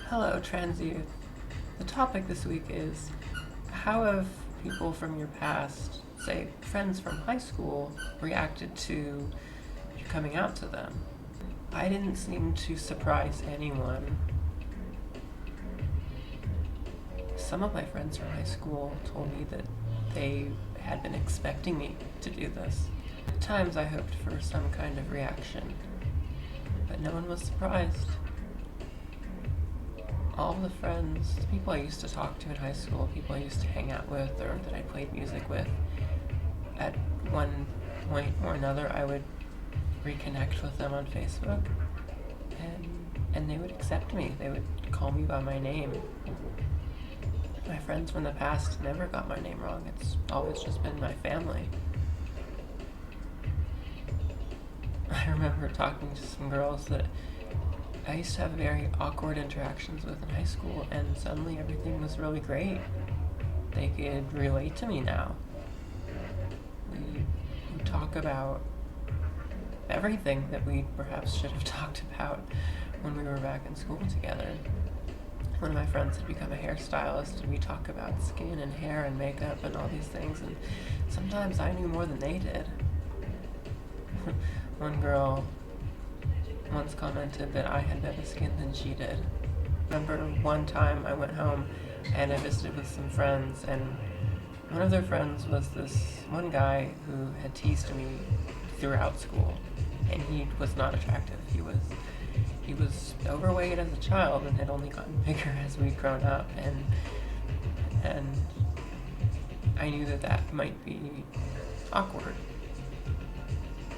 Hello, trans youth. The topic this week is how have people from your past, say friends from high school, reacted to you coming out to them? I didn't seem to surprise anyone. Some of my friends from high school told me that they had been expecting me to do this. At times I hoped for some kind of reaction, but no one was surprised. All the friends, the people I used to talk to in high school, people I used to hang out with or that I played music with, at one point or another I would reconnect with them on Facebook and they would accept me. They would call me by my name. My friends from the past never got my name wrong. It's always just been my family. I remember talking to some girls that I used to have very awkward interactions with in high school, and suddenly everything was really great. They could relate to me now. We talk about everything that we perhaps should have talked about when we were back in school together. One of my friends had become a hairstylist, and we talk about skin and hair and makeup and all these things, and sometimes I knew more than they did. One girl once commented that I had better skin than she did. I remember one time I went home and I visited with some friends, and one of their friends was this one guy who had teased me throughout school, and he was not attractive. He was overweight as a child and had only gotten bigger as we'd grown up, and I knew that might be awkward.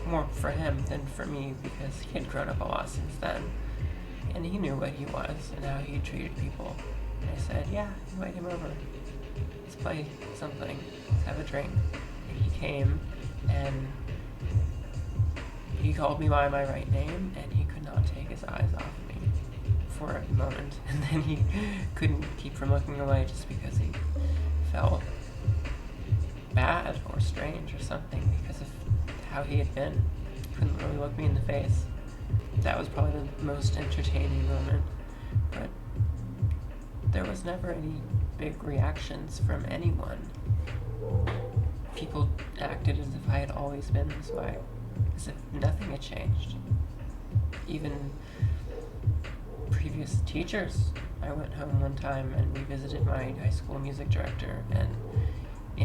More for him than for me, because he had grown up a lot since then, and he knew what he was and how he treated people. And I said, yeah, invite him over. Let's play something. Let's have a drink. And he came, and he called me by my right name, and he could not take his eyes off me for a moment. And then he couldn't keep from looking away just because he felt bad or strange or something because of how he had been. Couldn't really look me in the face. That was probably the most entertaining moment, but there was never any big reactions from anyone. People acted as if I had always been this way, as if nothing had changed. Even previous teachers. I went home one time and we visited my high school music director, and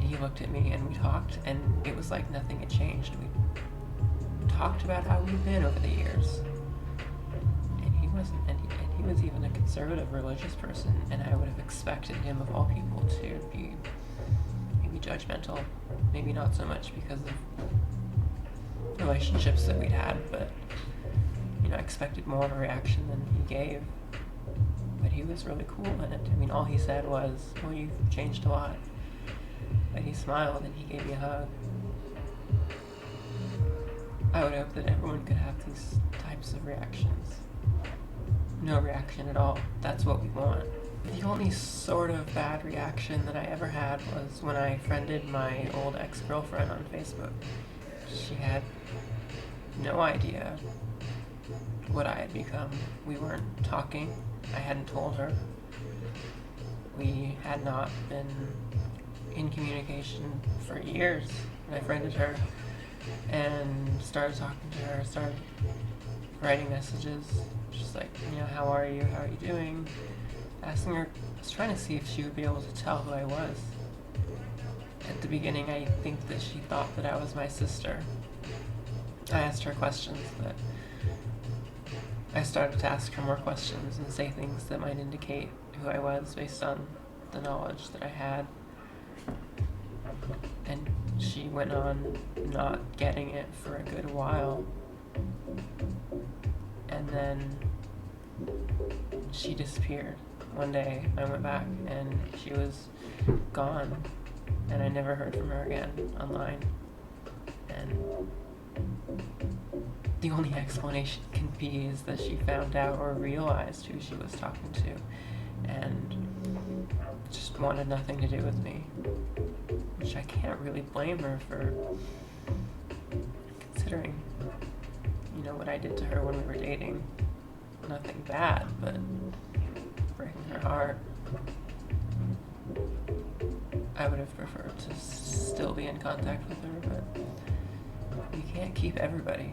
he looked at me and we talked, and it was like nothing had changed. We talked about how we'd been over the years. And he wasn't, and he was even a conservative religious person, and I would have expected him, of all people, to be maybe judgmental, maybe not so much because of relationships that we'd had, but I expected more of a reaction than he gave. But he was really cool in it. I mean, all he said was, well, you've changed a lot. But he smiled and he gave me a hug. I would hope that everyone could have these types of reactions. No reaction at all. That's what we want. The only sort of bad reaction that I ever had was when I friended my old ex-girlfriend on Facebook. She had no idea what I had become. We weren't talking. I hadn't told her. We had not been in communication for years. And I friended her and started talking to her, started writing messages, just like, how are you, how are you doing? Asking her, I was trying to see if she would be able to tell who I was. At the beginning, I think that she thought that I was my sister. I asked her questions, but I started to ask her more questions and say things that might indicate who I was based on the knowledge that I had. And she went on not getting it for a good while. And then she disappeared. One day I went back and she was gone, and I never heard from her again online. And the only explanation can be is that she found out or realized who she was talking to and just wanted nothing to do with me, which I can't really blame her for, considering what I did to her when we were dating. Nothing bad, but heart, I would have preferred to still be in contact with her, but you can't keep everybody.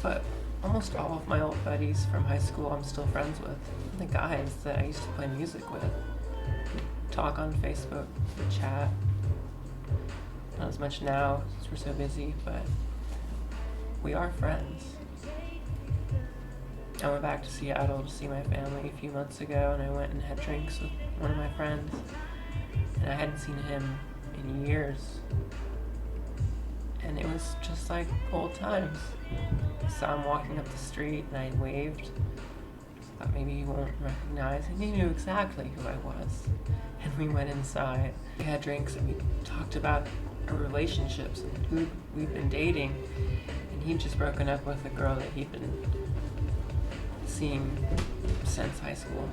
But almost all of my old buddies from high school I'm still friends with. The guys that I used to play music with. We talk on Facebook, we chat. Not as much now, since we're so busy, but we are friends. I went back to Seattle to see my family a few months ago, and I went and had drinks with one of my friends. And I hadn't seen him in years. And it was just like old times. I saw him walking up the street and I waved. Thought maybe he won't recognize, and he knew exactly who I was. And we went inside. We had drinks and we talked about our relationships and who we'd been dating. And he'd just broken up with a girl that he'd been seeing since high school.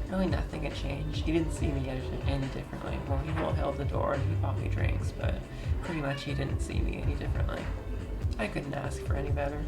Really nothing had changed. He didn't see me any differently. Well, he held the door and he bought me drinks, but pretty much he didn't see me any differently. I couldn't ask for any better.